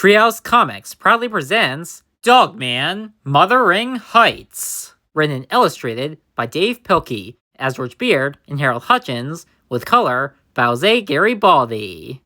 Treehouse Comics proudly presents Dogman Mothering Heights, written and illustrated by Dav Pilkey as George Beard and Harold Hutchins, with color by Jose Garibaldi.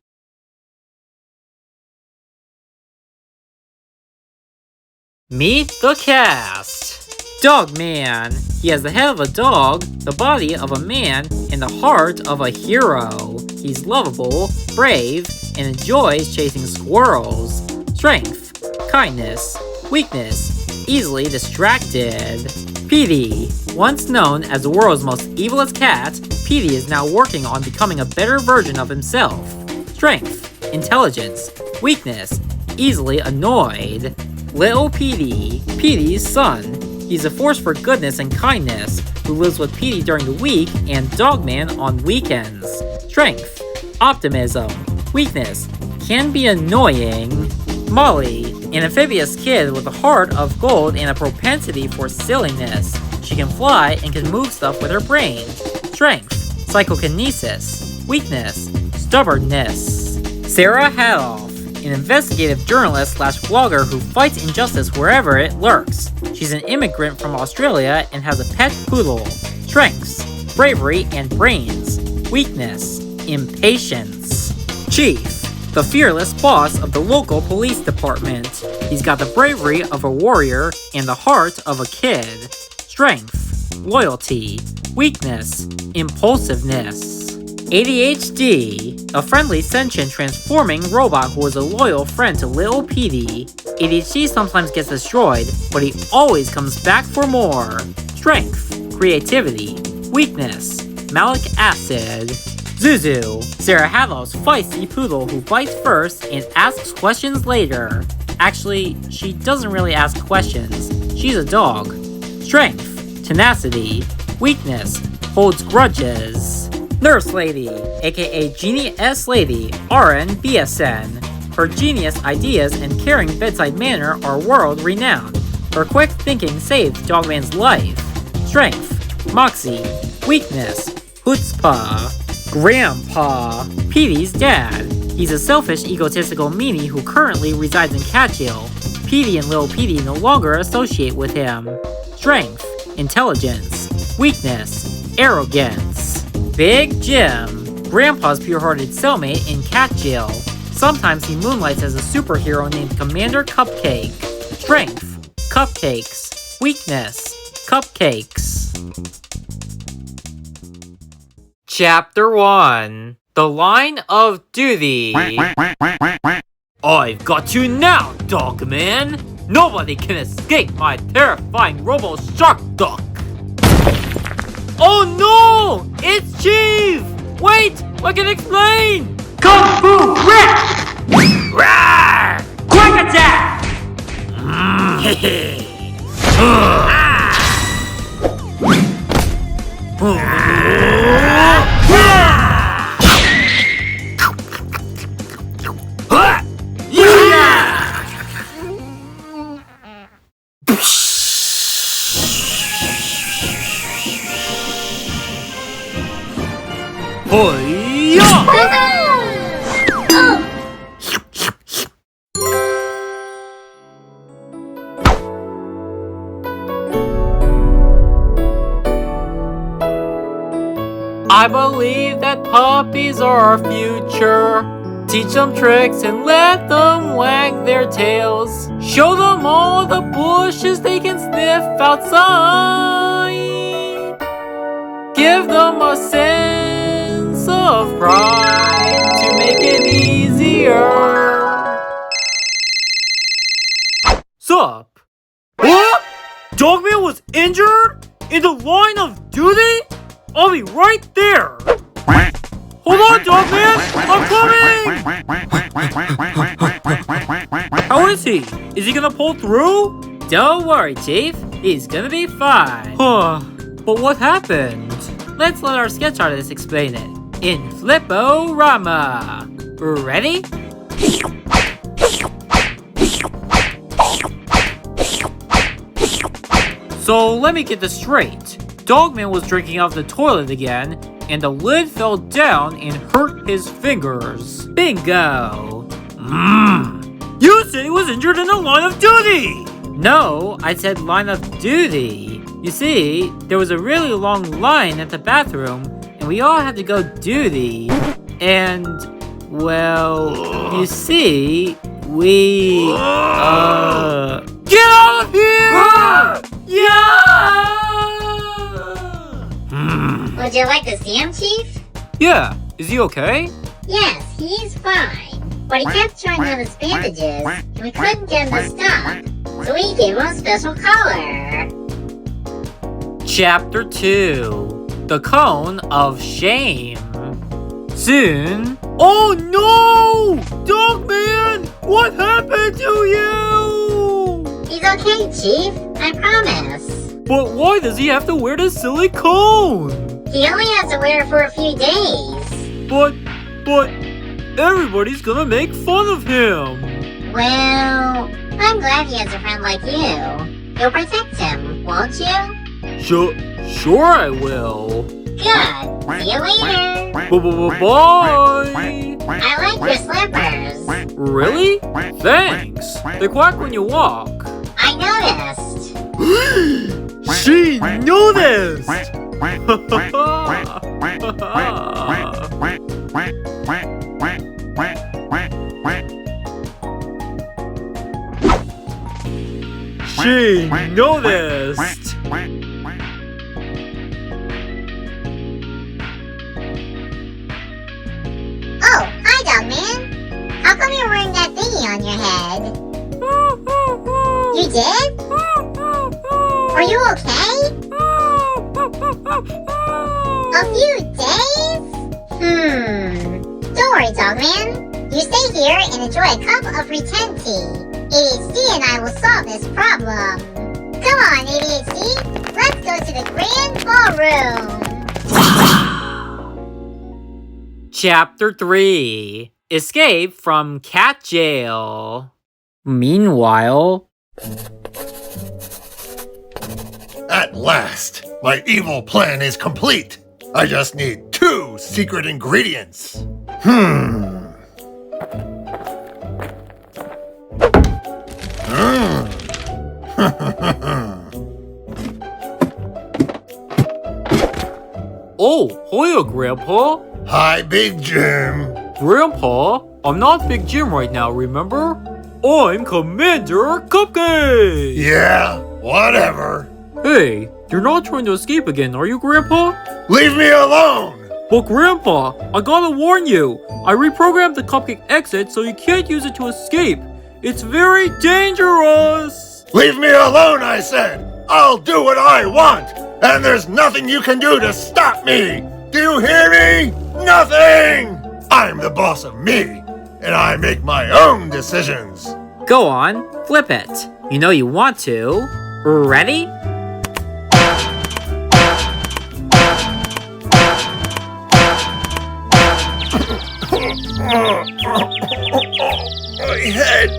Meet the cast. Dogman. He has the head of a dog, the body of a man, and the heart of a hero. He's lovable, brave, and enjoys chasing squirrels. Strength, kindness, weakness, easily distracted. Petey. Once known as the world's most evilest cat, Petey is now working on becoming a better version of himself. Strength, intelligence, weakness, easily annoyed. Little Petey. Petey's son. He's a force for goodness and kindness, who lives with Petey during the week and Dogman on weekends. Strength, optimism, weakness, can be annoying. Molly, an amphibious kid with a heart of gold and a propensity for silliness. She can fly and can move stuff with her brain. Strength, psychokinesis, weakness, stubbornness. Sarah Hadoff, an investigative journalist slash vlogger who fights injustice wherever it lurks. She's an immigrant from Australia and has a pet poodle. Strengths, bravery and brains. Weakness, impatience. Chief, the fearless boss of the local police department. He's got the bravery of a warrior and the heart of a kid. Strength, loyalty. Weakness, impulsiveness. ADHD, a friendly, sentient, transforming robot who is a loyal friend to little Petey. ADHD sometimes gets destroyed, but he always comes back for more. Strength, creativity, weakness, malic acid. Zuzu, Sarah Hadoff's feisty poodle who bites first and asks questions later. Actually, she doesn't really ask questions. She's a dog. Strength, tenacity, weakness, holds grudges. Nurse Lady, aka Genie S. Lady, RN BSN. Her genius ideas and caring bedside manner are world renowned. Her quick thinking saved Dogman's life. Strength, moxie, weakness, chutzpah. Grampa, Petey's dad. He's a selfish, egotistical meanie who currently resides in Catchill. Petey and Little Petey no longer associate with him. Strength, intelligence, weakness, arrogance. Big Jim, Grandpa's pure-hearted cellmate in Catchill. Sometimes he moonlights as a superhero named Commander Cupcake. Strength, cupcakes, weakness, cupcakes. Chapter 1. The Line of Duty. I've got you now, Dogman! Nobody can escape my terrifying robo-shark duck! Oh no! It's Chief! Wait! I can explain! Kung Fu Grip! Rawr! Quick attack! I believe that puppies are our future. Teach them tricks and let them wag their tails. Show them all the bushes they can sniff outside. Give them a sense of pride to make it easier. Sup? What? Dogman was injured? In the line of duty? I'll be right there! Hold on, Dogman! I'm coming! How is he? Is he gonna pull through? Don't worry, Chief. He's gonna be fine. But what happened? Let's let our sketch artist explain it. In Flip-O-Rama. Ready? So let me get this straight. Dogman was drinking out of the toilet again, and the lid fell down and hurt his fingers. Bingo! You said he was injured in the line of duty! No, I said line of duty. You see, there was a really long line at the bathroom, and we all had to go duty. And, well, you see, we, Get out of here! Yeah! Would you like to see him, Chief? Yeah, is he okay? Yes, he's fine. But he kept trying on his bandages, and we couldn't get him to stop. So we gave him a special collar. Chapter 2, The Cone of Shame. Soon. Oh no! Dogman! What happened to you? He's okay, Chief. I promise. But why does he have to wear this silly cone? He only has to wear it for a few days. But, everybody's gonna make fun of him. Well, I'm glad he has a friend like you. You'll protect him, won't you? Sure I will. Good. See you later. Bye. I like your slippers. Really? Thanks. They quack when you walk. I noticed. She noticed! She noticed! Oh, hi, Dogman. How come you're wearing that thingy on your head? You did? Are you okay? A few days? Don't worry, Dogman. You stay here and enjoy a cup of pretend tea. ADHD and I will solve this problem. Come on, ADHD. Let's go to the grand ballroom. Chapter 3, Escape from Cat Jail. Meanwhile, At last, my evil plan is complete. I just need 2 secret ingredients. Oh, hiya, Grandpa. Hi, Big Jim. Grandpa, I'm not Big Jim right now, remember? I'm Commander Cupcake! Yeah, whatever. Hey, you're not trying to escape again, are you, Grandpa? Leave me alone. But Grandpa, I gotta warn you, I reprogrammed the cupcake exit so you can't use it to escape. It's very dangerous! Leave me alone, I said. I'll do what I want, and there's nothing you can do to stop me. Do you hear me? Nothing! I'm the boss of me, and I make my own decisions. go on, flip it. You know you want to. Ready? My head.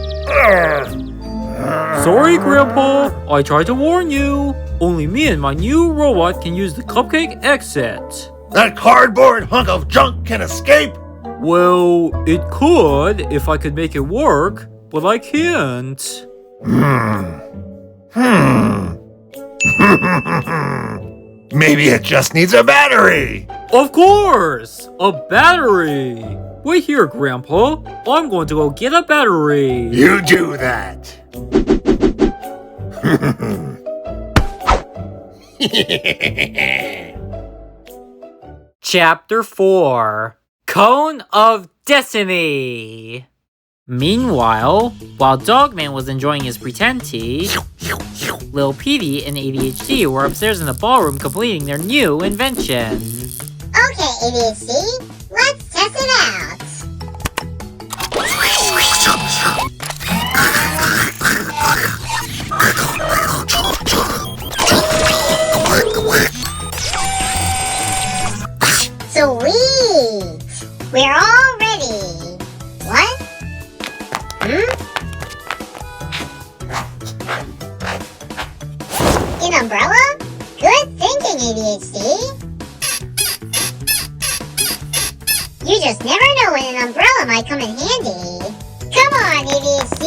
Sorry, Grandpa. I tried to warn you. Only me and my new robot can use the cupcake exit. That cardboard hunk of junk can escape? Well, it could if I could make it work, but I can't. Maybe it just needs a battery. Of course! A battery! Wait here, Grandpa. I'm going to go get a battery. You do that. Chapter 4, Cone of Destiny. Meanwhile, while Dogman was enjoying his pretend tea, Lil Petey and ADHD were upstairs in the ballroom completing their new invention. Okay, ADHD, let's test it out. Sweet! We're all ready. What? An umbrella? Good thinking, ADHD. You just never know when an umbrella might come in handy. Come on, ADHD.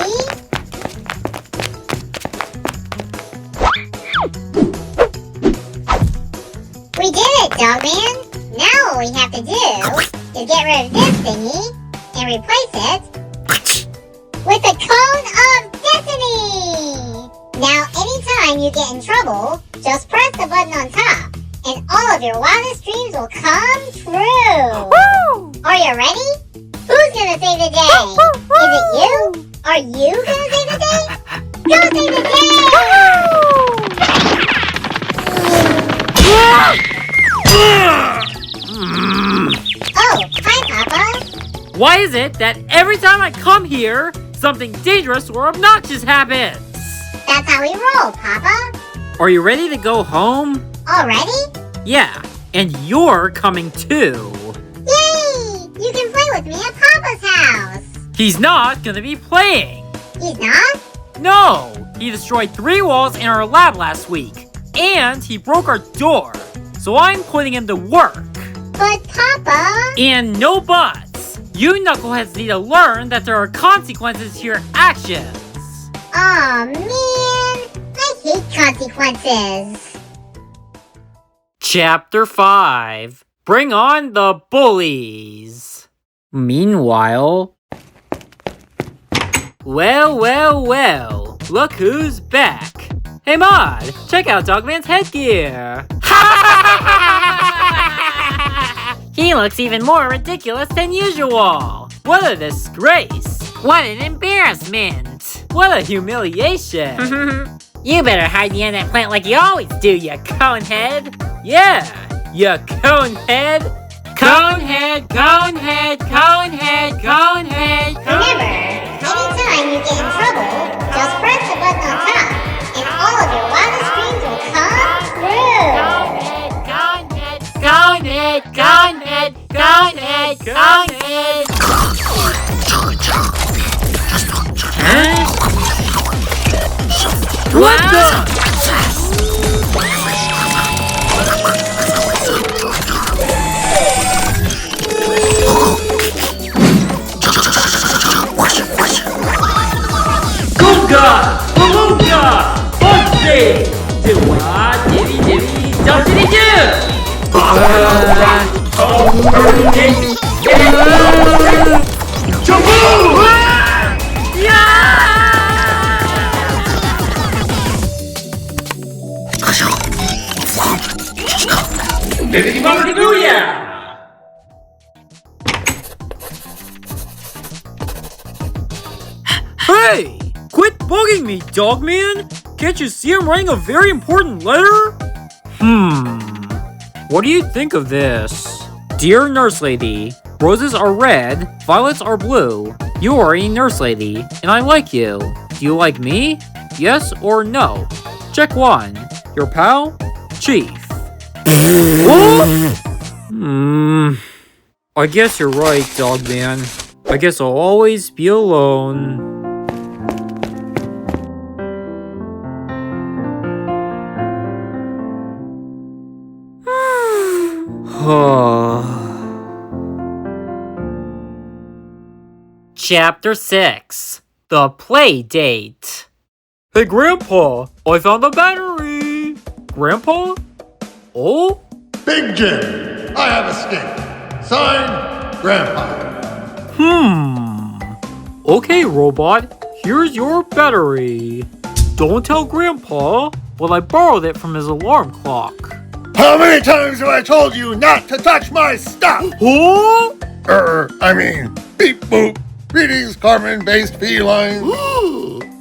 get rid of this thingy and replace it with a cone of destiny! Now, anytime you get in trouble, just press the button on top, and all of your wildest dreams will come true! Woo! Are you ready? Who's gonna save the day? Is it you? Are you gonna save the day? Go save the day! Oh, hi, Papa. Why is it that every time I come here, something dangerous or obnoxious happens? That's how we roll, Papa. Are you ready to go home? Already? Yeah, and you're coming too. Yay! You can play with me at Papa's house. He's not gonna be playing. He's not? No, he destroyed 3 walls in our lab last week, and he broke our door. So I'm putting him to work. But Papa... And no buts. You knuckleheads need to learn that there are consequences to your actions. Aw, man. I hate consequences. Chapter 5. Bring on the Bullies. Meanwhile... Well, look who's back. Hey Mod, check out Dogman's headgear. He looks even more ridiculous than usual. What a disgrace. What an embarrassment. What a humiliation. You better hide behind that plant like you always do, you conehead. Yeah, you conehead. Conehead. Remember, anytime you get in trouble, just press the button on top, and all of your wildest dreams will come true. Conehead. Huh? What the? Buncha! Buncha! Hey! Quit bugging me, Dogman! Can't you see I'm writing a very important letter? What do you think of this? Dear Nurse Lady, roses are red, violets are blue. You are a nurse lady, and I like you. Do you like me? Yes or no? Check 1. Your pal? Chief. I guess you're right, Dogman. I guess I'll always be alone. Chapter 6. The Playdate. Hey, Grandpa, I found the battery. Grandpa? Oh? Big Jim, I have escaped. Signed, Grandpa. Okay, robot, here's your battery. Don't tell Grandpa, but I borrowed it from his alarm clock. How many times have I told you not to touch my stuff? Huh? Beep boop. Greetings, carbon-based felines.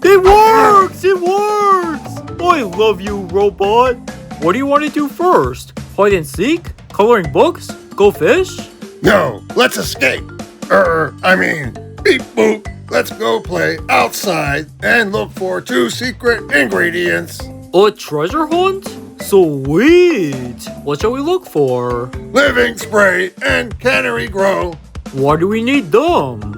It works! It works! I love you, robot. What do you want to do first? Hide and seek? Coloring books? Go fish? No, let's escape. Beep boop. Let's go play outside and look for 2 secret ingredients. A treasure hunt? Sweet! What shall we look for? Living spray and cannery grow. Why do we need them?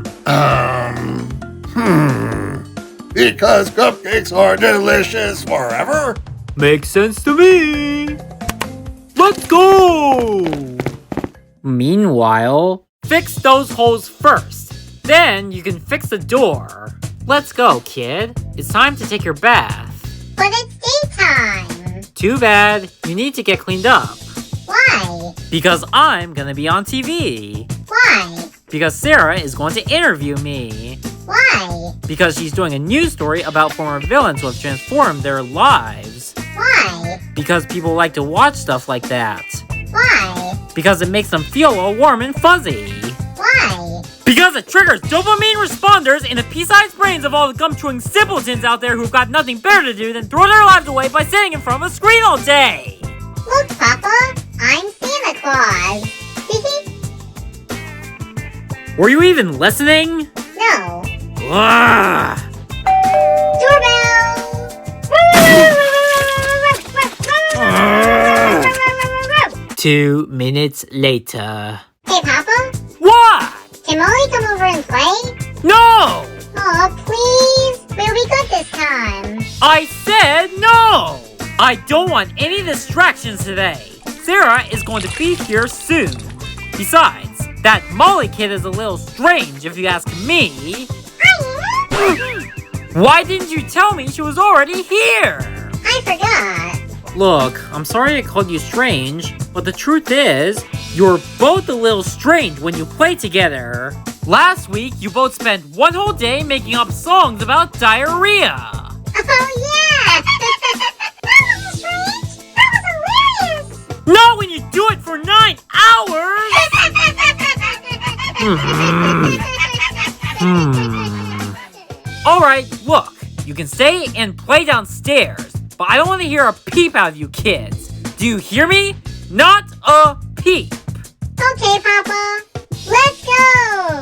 Because cupcakes are delicious forever. Makes sense to me. Let's go! Meanwhile, fix those holes first. Then you can fix the door. Let's go, kid. It's time to take your bath. But it's daytime. Too bad. You need to get cleaned up. Why? Because I'm gonna be on TV. Why? Because Sarah is going to interview me. Why? Because she's doing a news story about former villains who have transformed their lives. Why? Because people like to watch stuff like that. Why? Because it makes them feel all warm and fuzzy. Why? Because it triggers dopamine responders in the pea-sized brains of all the gum-chewing simpletons out there who've got nothing better to do than throw their lives away by sitting in front of a screen all day. Look, Papa, I'm Santa Claus. Were you even listening? No. Ugh. Doorbell! 2 minutes later. Hey, Papa? What? Can Molly come over and play? No! Oh, please. We'll be good this time. I said no! I don't want any distractions today. Sarah is going to be here soon. Besides, that Molly kid is a little strange if you ask me. Why didn't you tell me she was already here? I forgot. Look, I'm sorry I called you strange, but the truth is, you're both a little strange when you play together. Last week, you both spent one whole day making up songs about diarrhea. Oh, yeah! That was strange. That was hilarious. Not when you do it for 9 hours! Alright, look, you can stay and play downstairs, but I don't want to hear a peep out of you kids. Do you hear me? Not a peep. Okay, Papa. Let's go.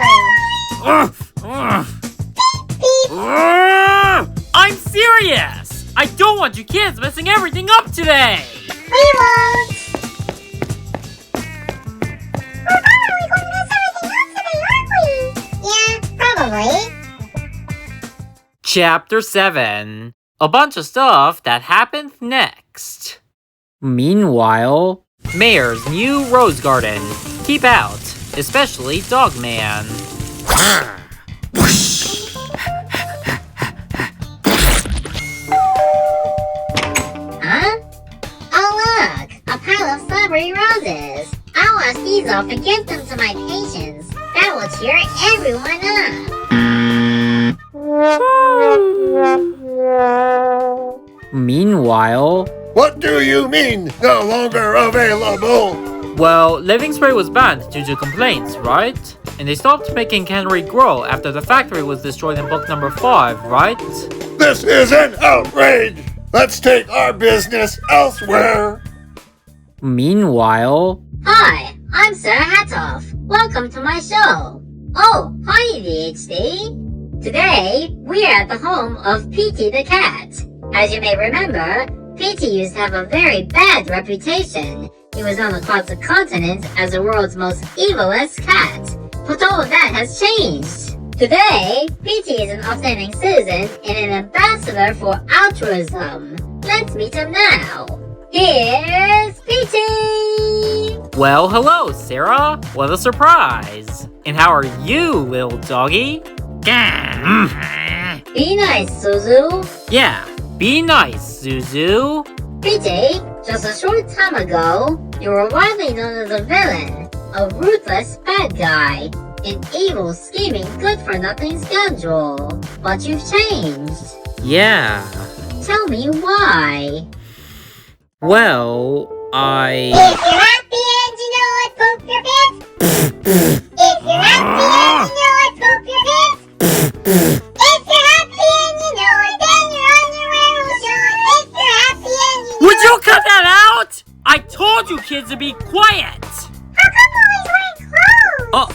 Beep. I'm serious! I don't want you kids messing everything up today! We won't. We're probably going to mess everything up today, aren't we? Yeah, probably. Chapter 7. A bunch of stuff that happened next. Meanwhile, Mayor's new rose garden. Keep out, especially Dogman. Huh? Oh, look! A pile of strawberry roses. I'll wash these off and give them to my patients. That will cheer everyone up. Meanwhile, What do you mean, no longer available? well, living spray was banned due to complaints, right? And they stopped making cannery grow after the factory was destroyed in book number 5, right? This is an outrage! Let's take our business elsewhere! Meanwhile, Hi, I'm Sarah Hatoff. Welcome to my show. Oh, hi DHD. Today, we're at the home of Petey the cat. As you may remember, Petey used to have a very bad reputation. He was known across the continent as the world's most evilest cat. But all of that has changed. Today, Petey is an upstanding citizen and an ambassador for altruism. Let's meet him now. Here's Petey! well, hello, Sarah. What a surprise. And how are you, little doggy? Be nice, Suzu. Yeah, be nice, Zuzu. Petey, just a short time ago, you were widely known as a villain, a ruthless bad guy, an evil, scheming, good-for-nothing scoundrel. But you've changed. Yeah. Tell me why. Well, I... If you're happy and you know it, poop your pants. If you're happy and you know it, poop your pants. If you're happy and you know it, then your underwear will show it. If you're happy and you know Would you cut that out? I told you kids to be quiet. How come always wearing clothes? Oh,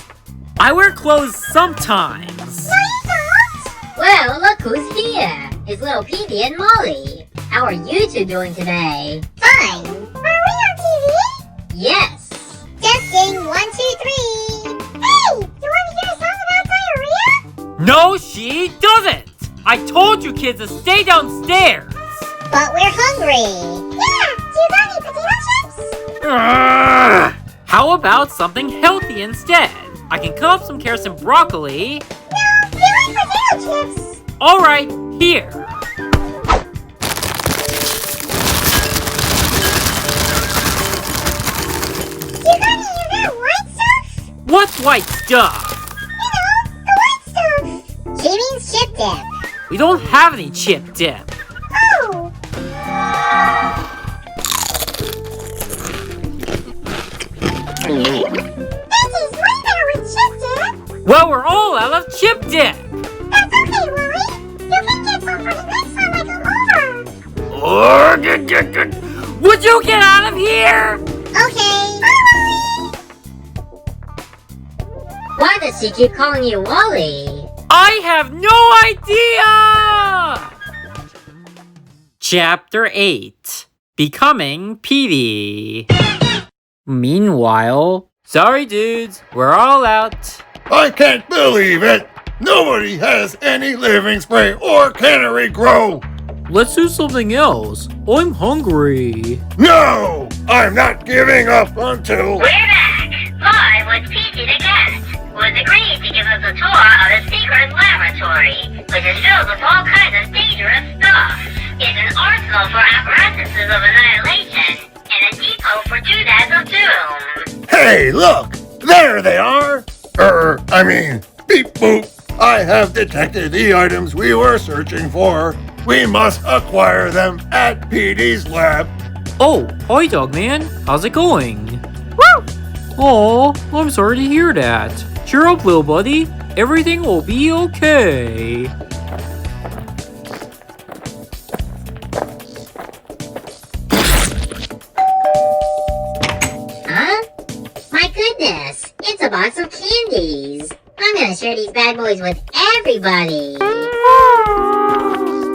I wear clothes sometimes. No, you don't. Well, look who's here. It's little Petey and Molly. How are you two doing today? Fine. Are we on TV? Yes. Testing 1, 2, 3. Hey, you want to hear a song about diarrhea? No, she doesn't. I told you kids to stay downstairs. But we're hungry. Yeah, do you got any potato chips? Ugh. How about something healthy instead? I can cut up some carrots and broccoli. No, we like potato chips. Alright, here. You got any of that white stuff? What's white stuff? The white stuff. She means chip dip. We don't have any chip dip. Oh. That tastes way better with chip dip. Well, we're all out of chip dip. That's okay, Willie. You can get some for the next time I come over. Would you get out of here? Okay. Bye, Willie. Why does she keep calling you Wally? I have no idea! Chapter 8. Becoming Petey. Meanwhile, sorry dudes, we're all out. I can't believe it! Nobody has any living spray or cannery grow! Let's do something else. I'm hungry. No! I'm not giving up until... We're back! Live with Petey the cat, who has agreed to give us a tour of the secret laboratory, which is filled with all kinds of dangerous stuff. It's an arsenal for apparatuses of annihilation, and a depot for doodads of doom. Hey, look! There they are! Beep boop! I have detected the items we were searching for. We must acquire them at Petey's lab. Oh, hi Dogman. How's it going? Woo! Aw, I'm sorry to hear that. Cheer up, little buddy. Everything will be okay. Huh? My goodness, it's a box of candies. I'm gonna share these bad boys with everybody.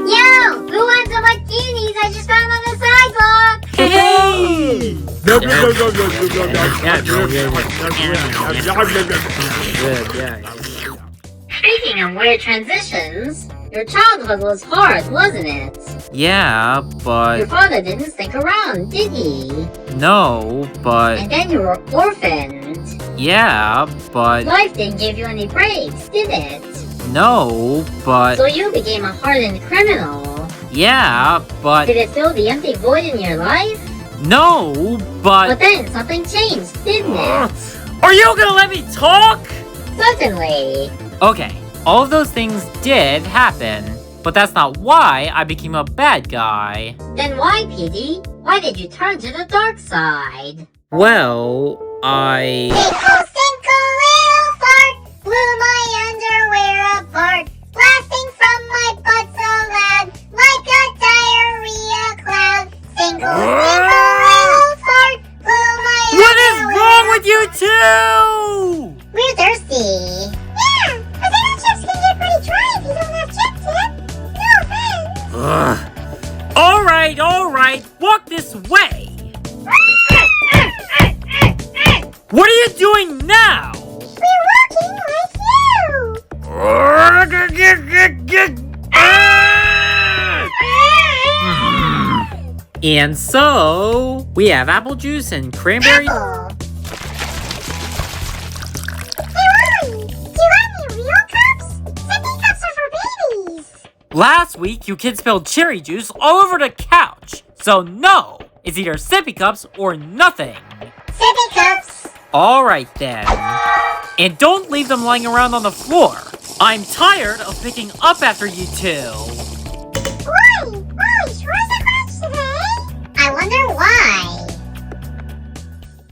Yo, who wants some of candies I just found on the sidewalk? Hey! Speaking of weird transitions, your childhood was hard, wasn't it? Yeah, Your but... father didn't stick around, did he? No, but... And then you were orphaned. Yeah, but... Life didn't give you any breaks, did it? No, but... So you became a hardened criminal. Yeah, but... Did it fill the empty void in your life? No, But but... then something changed, didn't it? Are you gonna let me talk? Certainly. Okay, all of those things did happen, but that's not why I became a bad guy. Then why, Petey? Why did you turn to the dark side? Well, I... Tinkle, little fart, blew my underwear apart, blasting from my butt so loud, like a diarrhea cloud. Tinkle, little fart, blew my What is underwear. wrong with you two? We're thirsty. Yeah, potato chips can get pretty dry if you don't have chip dip. No offense. Alright, walk this way. What are you doing now? We're walking like you. And so, we have apple juice and cranberry... Apple. Hey, Ronnie, do you have any real cups? Sippy cups are for babies. Last week, you kids spilled cherry juice all over the couch. So no, it's either sippy cups or nothing. Sippy cups. Alright then. And don't leave them lying around on the floor. I'm tired of picking up after you two. Why? Molly sure is a crunch today. I wonder why.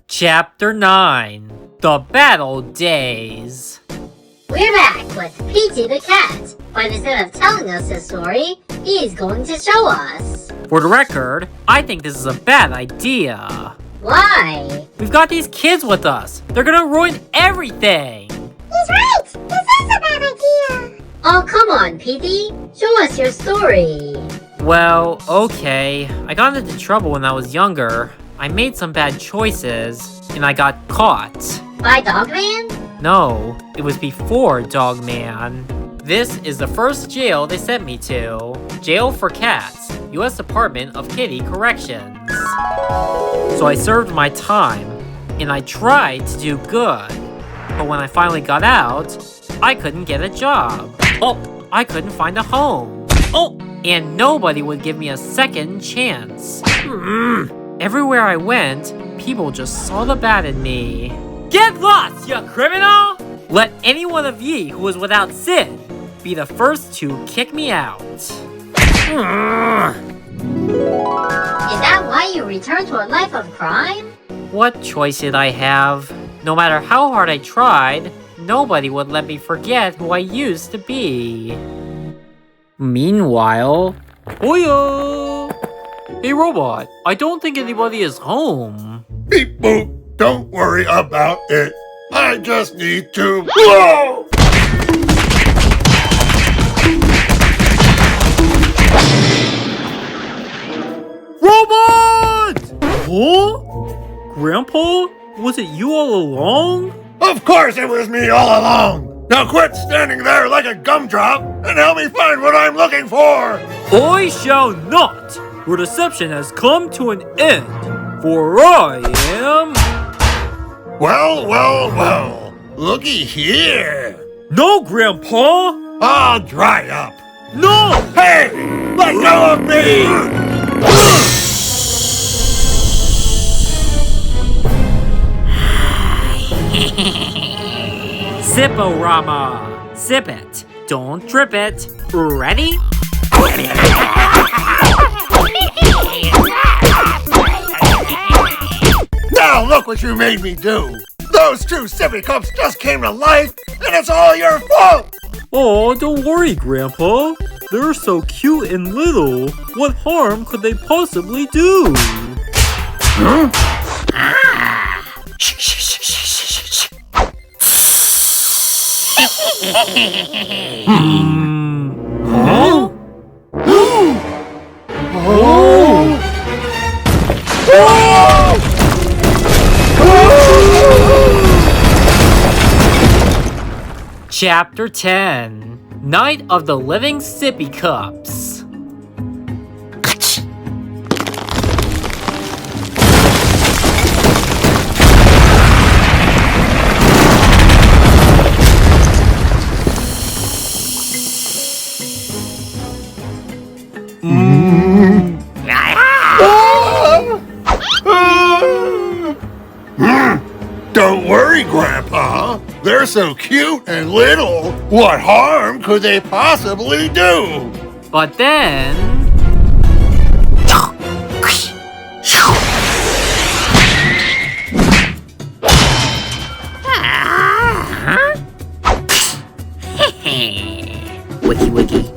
Chapter 9. The Battle Days. We're back with Petey the cat. But instead of telling us his story, he's going to show us. For the record, I think this is a bad idea. Why? We've got these kids with us. They're gonna ruin everything. He's right. This is a bad idea. Oh, come on, Petey. Show us your story. Well, okay. I got into trouble when I was younger. I made some bad choices, and I got caught. By Dogman? No, it was before Dogman. This is the first jail they sent me to. Jail for Cats, U.S. Department of Kitty Corrections. So I served my time, and I tried to do good. But when I finally got out, I couldn't get a job. Oh, I couldn't find a home. Oh, and nobody would give me a second chance. Everywhere I went, people just saw the bad in me. Get lost, you criminal! Let any one of ye who is without sin be the first to kick me out. Is that why you returned to a life of crime? What choice did I have? No matter how hard I tried, nobody would let me forget who I used to be. Meanwhile... Boyo! Hey, Robot, I don't think anybody is home. Beep boop. Don't worry about it. I just need to. Whoa! Robot! Huh? Grandpa? Was it you all along? Of course it was me all along. Now quit standing there like a gumdrop and help me find what I'm looking for. I shall not! Your deception has come to an end, for I am... Well. Looky here. No, Grandpa! I'll dry up. No! Hey! Let go of me! Sip-o-rama! Sip it. Don't drip it. Ready? Now look what you made me do. Those two sippy cups just came to life, and it's all your fault. Oh, don't worry, Grandpa. They're so cute and little. What harm could they possibly do? Huh? Huh? Chapter 10. Night of the Living Sippy Cups. Don't worry, Grandpa. They're so cute and little. What harm could they possibly do? But then... Wiki wiki.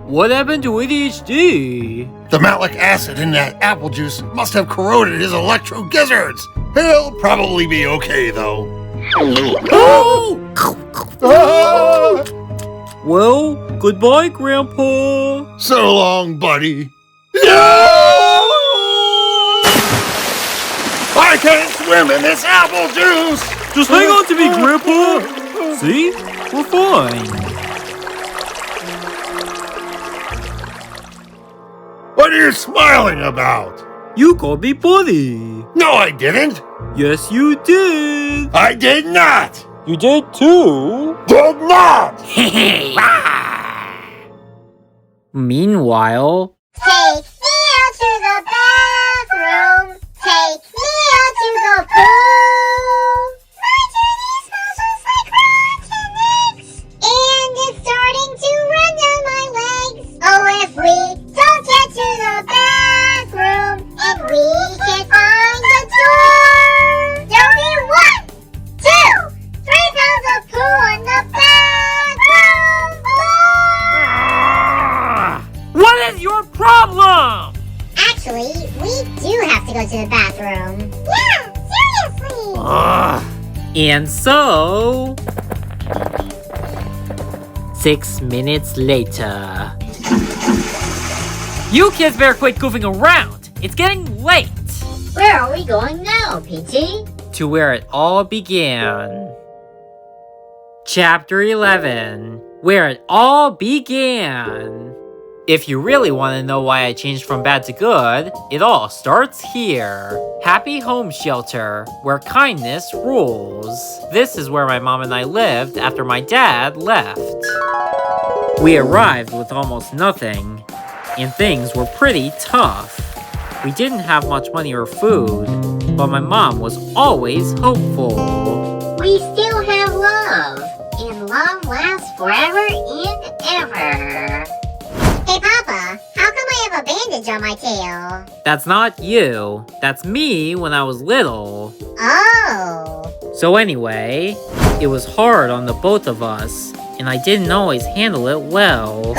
What happened to ADHD? The malic acid in that apple juice must have corroded his electro gizzards. He'll probably be okay, though. Oh! Well, goodbye, Grandpa. So long, buddy. I can't swim in this apple juice! Just hang on to me, Grandpa. See? We're fine. What are you smiling about? You called me Buddy. No, I didn't. Yes, you did. I did not. You did too. Did not. Meanwhile... Take me out to the bathroom. Take me out to the pool. My dirty smells just like rotten eggs. And it's starting to run down my legs. Oh, if we don't get to the bathroom and we can't find the door. There'll be 1, 2, 3 pounds of poo on the bathroom floor. What is your problem? Actually, we do have to go to the bathroom. Yeah, seriously. And so... 6 minutes later... You kids better quit goofing around! It's getting late! Where are we going now, Petey? To where it all began. Chapter 11. Where it all began. If you really want to know why I changed from bad to good, it all starts here. Happy Home Shelter, where kindness rules. This is where my mom and I lived after my dad left. We arrived with almost nothing, and things were pretty tough. We didn't have much money or food, but my mom was always hopeful. We still have love, and love lasts forever and ever. Hey, Papa, how come I have a bandage on my tail? That's not you. That's me when I was little. Oh. So anyway, it was hard on the both of us, and I didn't always handle it well.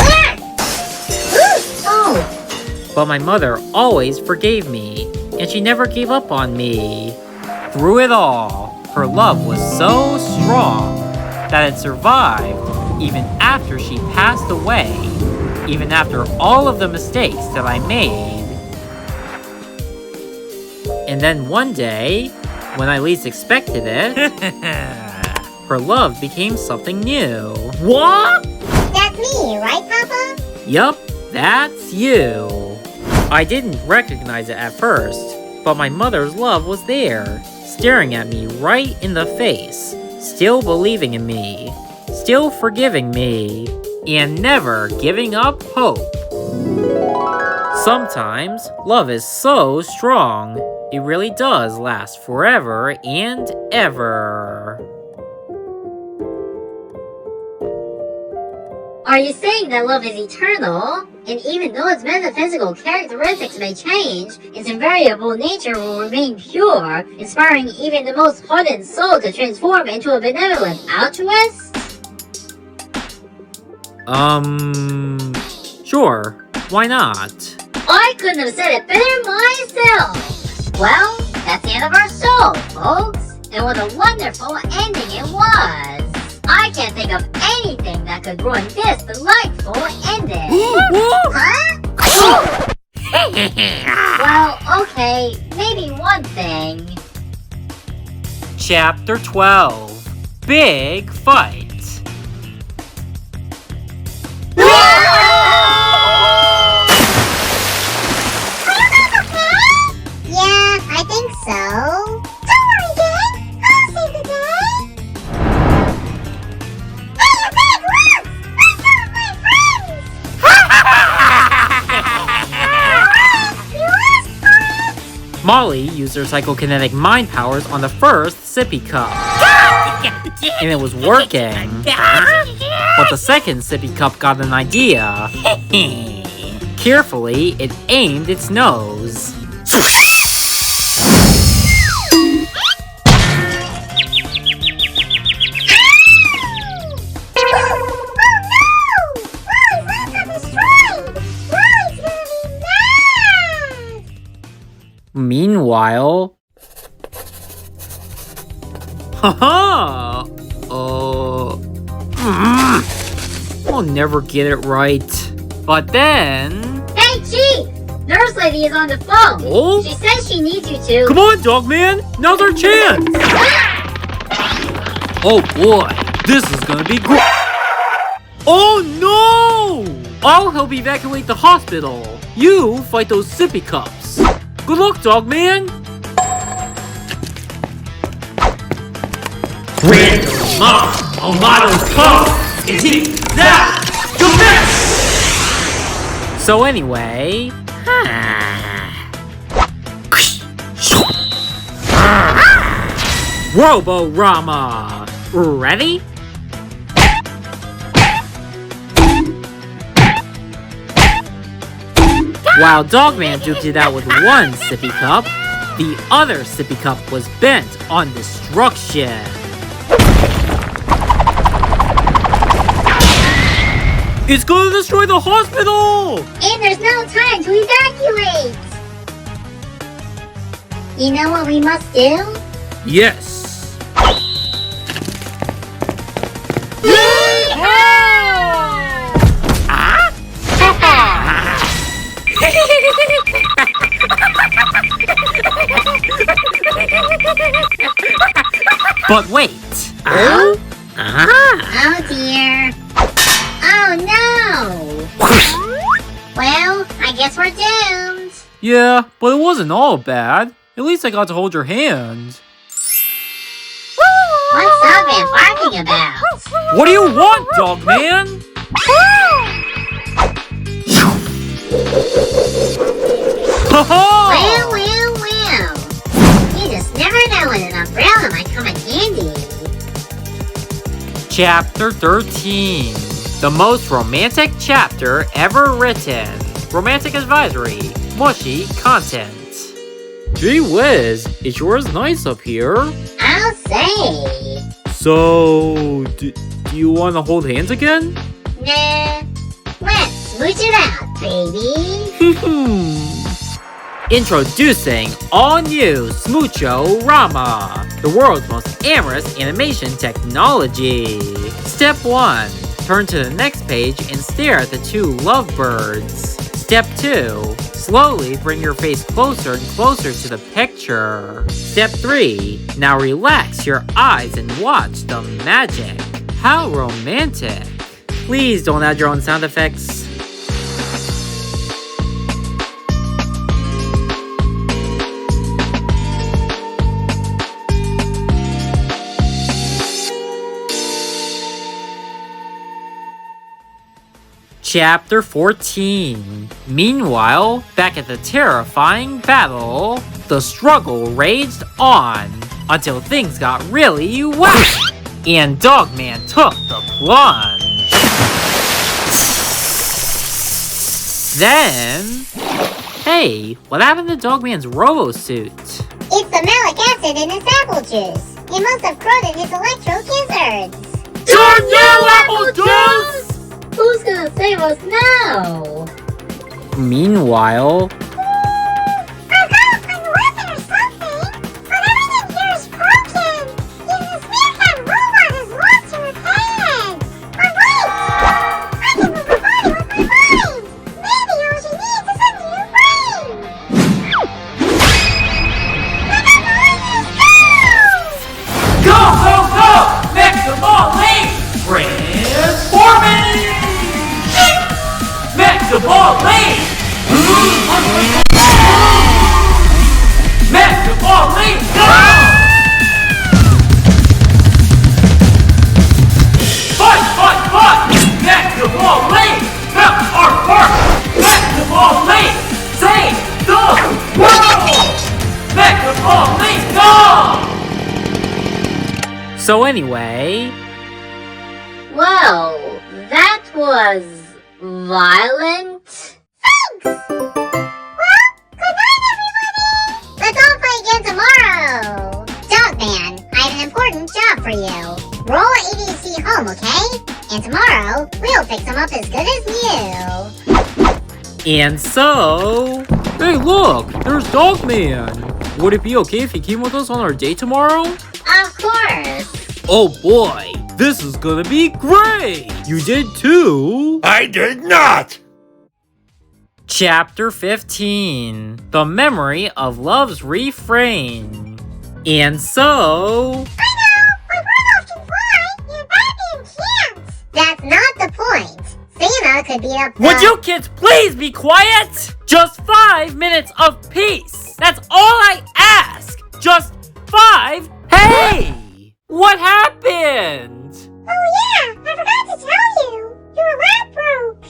Oh, But my mother always forgave me, and she never gave up on me. Through it all, her love was so strong that it survived even after she passed away, even after all of the mistakes that I made. And then one day, when I least expected it, her love became something new. What? That's me, right, Papa? Yup, that's you. I didn't recognize it at first, but my mother's love was there, staring at me right in the face, still believing in me, still forgiving me, and never giving up hope. Sometimes, love is so strong, it really does last forever and ever. are you saying that love is eternal? And even though its metaphysical characteristics may change, its invariable nature will remain pure, inspiring even the most hardened soul to transform into a benevolent altruist? Sure. Why not? I couldn't have said it better myself! Well, that's the end of our show, folks. And what a wonderful ending it was! I can't think of anything that could ruin this delightful ending. Huh? Well, okay, maybe one thing. Chapter 12. Big Fight. Yeah, I think so. Don't worry, gang. I'll save the day. Hey, you big roots! Let go of my friends! You asked for it! Molly used her psychokinetic mind powers on the first sippy cup. And it was working. But the second sippy cup got an idea. Carefully, it aimed its nose. Meanwhile... Haha! I'll never get it right. But then... Hey, Chief! Nurse lady is on the phone. Oh? She says she needs you to... Come on, Dogman! Now's our chance! Oh boy, this is gonna be great! Oh no! I'll help evacuate the hospital. You fight those sippy cups. Good luck, Dogman! Random Mob, Amato's Cup, is it that commence? So anyway... Robo-Rama! Ready? While Dogman duked it out with one sippy cup, the other sippy cup was bent on destruction. It's gonna destroy the hospital! And there's no time to evacuate! You know what we must do? Yes. But wait. Oh dear. Oh no! Well, I guess we're doomed. Yeah, but it wasn't all bad. At least I got to hold your hand. What's Dogman barking about? What do you want, Dogman? Well. You just never know when an umbrella might come in handy. Chapter 13. The most romantic chapter ever written. Romantic advisory. Mushy content. Gee whiz, it sure is nice up here. I'll say. So, do you want to hold hands again? Nah. Let's smooch it out, baby. Introducing all new Smoocho-Rama, the world's most amorous animation technology. Step 1. Turn to the next page and stare at the two lovebirds. Step 2. Slowly bring your face closer and closer to the picture. Step 3. Now relax your eyes and watch the magic. How romantic. Please don't add your own sound effects. Chapter 14. Meanwhile, back at the terrifying battle, the struggle raged on until things got really wet, and Dogman took the plunge. Then, hey, what happened to Dogman's robo-suit? It's the malic acid in his apple juice. It must have corroded his electro gizzards. Darn you, apple juice! Who's gonna save us now? Meanwhile, I hope I'm weapon or something, but everything here is broken. Even this meerkat robot is lost to repair. But wait! I can move the body with my mind. Maybe all you need is a new brain. Let the boys go! Go, go, go! Next of all, leave! Transforming! Next of all, leave! Next of all, leave! Go! Fight! Next of all, leave! Arf! Next of all, leave! Save the world! Next of all, leave! Go! so anyway, Well, that was violent. Thanks! Well, good night, everybody! Let's all play again tomorrow! Dogman, I have an important job for you. Roll ADC home, okay? And tomorrow, we'll fix them up as good as new. and so, Hey, look! There's Dogman! Would it be okay if he came with us on our date tomorrow? Of course. Oh boy! This is gonna be great! You did too! I did not! Chapter 15. The Memory of Love's Refrain. And so, I know! But Rudolph can fly, and Batman can't! That's not the point. Santa could beat up the... would you kids please be quiet? Just 5 minutes of peace. That's all I ask. Just 5. Hey! What happened? Oh yeah, I forgot to tell you. Your lap broke.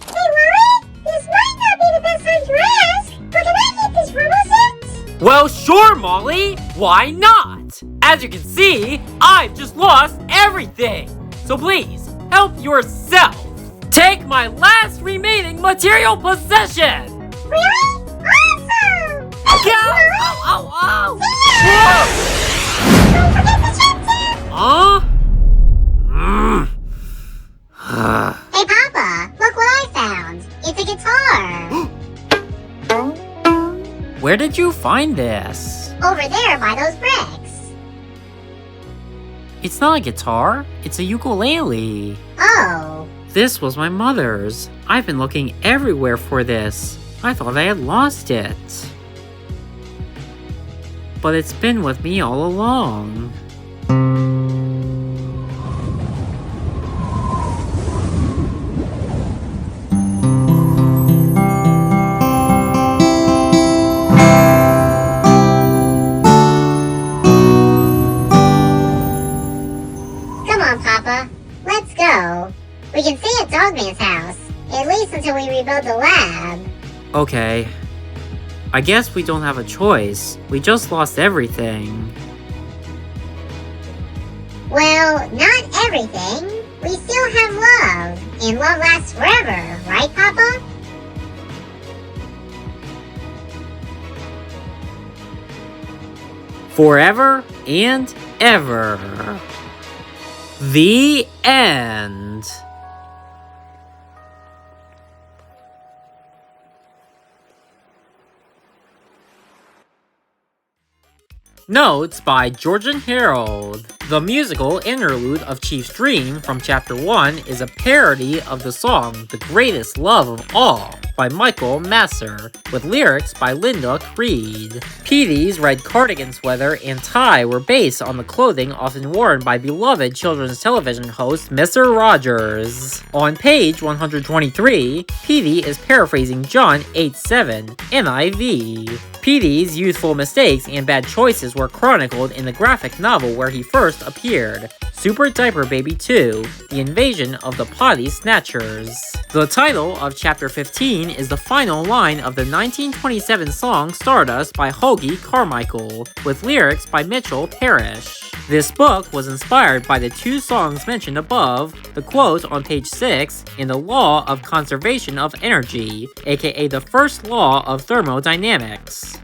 Hey, Wally, this might not be the best time to ask, but can I keep this robo-suit? Well, sure, Molly. Why not? As you can see, I've just lost everything. So please, help yourself. Take my last remaining material possession. Really? Awesome! Ow! Don't forget the chapter! Hey, Papa, look what I found. It's a guitar. Where did you find this? Over there by those bricks. It's not a guitar, it's a ukulele. Oh. This was my mother's. I've been looking everywhere for this. I thought I had lost it. But it's been with me all along. Dogman's house. At least until we rebuild the lab. Okay. I guess we don't have a choice. We just lost everything. Well, not everything. We still have love. And love lasts forever, right, Papa? Forever and ever. The end. Notes by Georgian Herald. The musical interlude of Chief's Dream from Chapter 1 is a parody of the song The Greatest Love of All by Michael Masser, with lyrics by Linda Creed. Petey's red cardigan sweater and tie were based on the clothing often worn by beloved children's television host Mr. Rogers. On page 123, Petey is paraphrasing John 8:7, NIV. Petey's youthful mistakes and bad choices were chronicled in the graphic novel where he first appeared, Super Diaper Baby 2, The Invasion of the Potty Snatchers. The title of Chapter 15 is the final line of the 1927 song Stardust by Hoagie Carmichael, with lyrics by Mitchell Parrish. This book was inspired by the two songs mentioned above, the quote on page 6, and the law of conservation of energy, aka the first law of thermodynamics.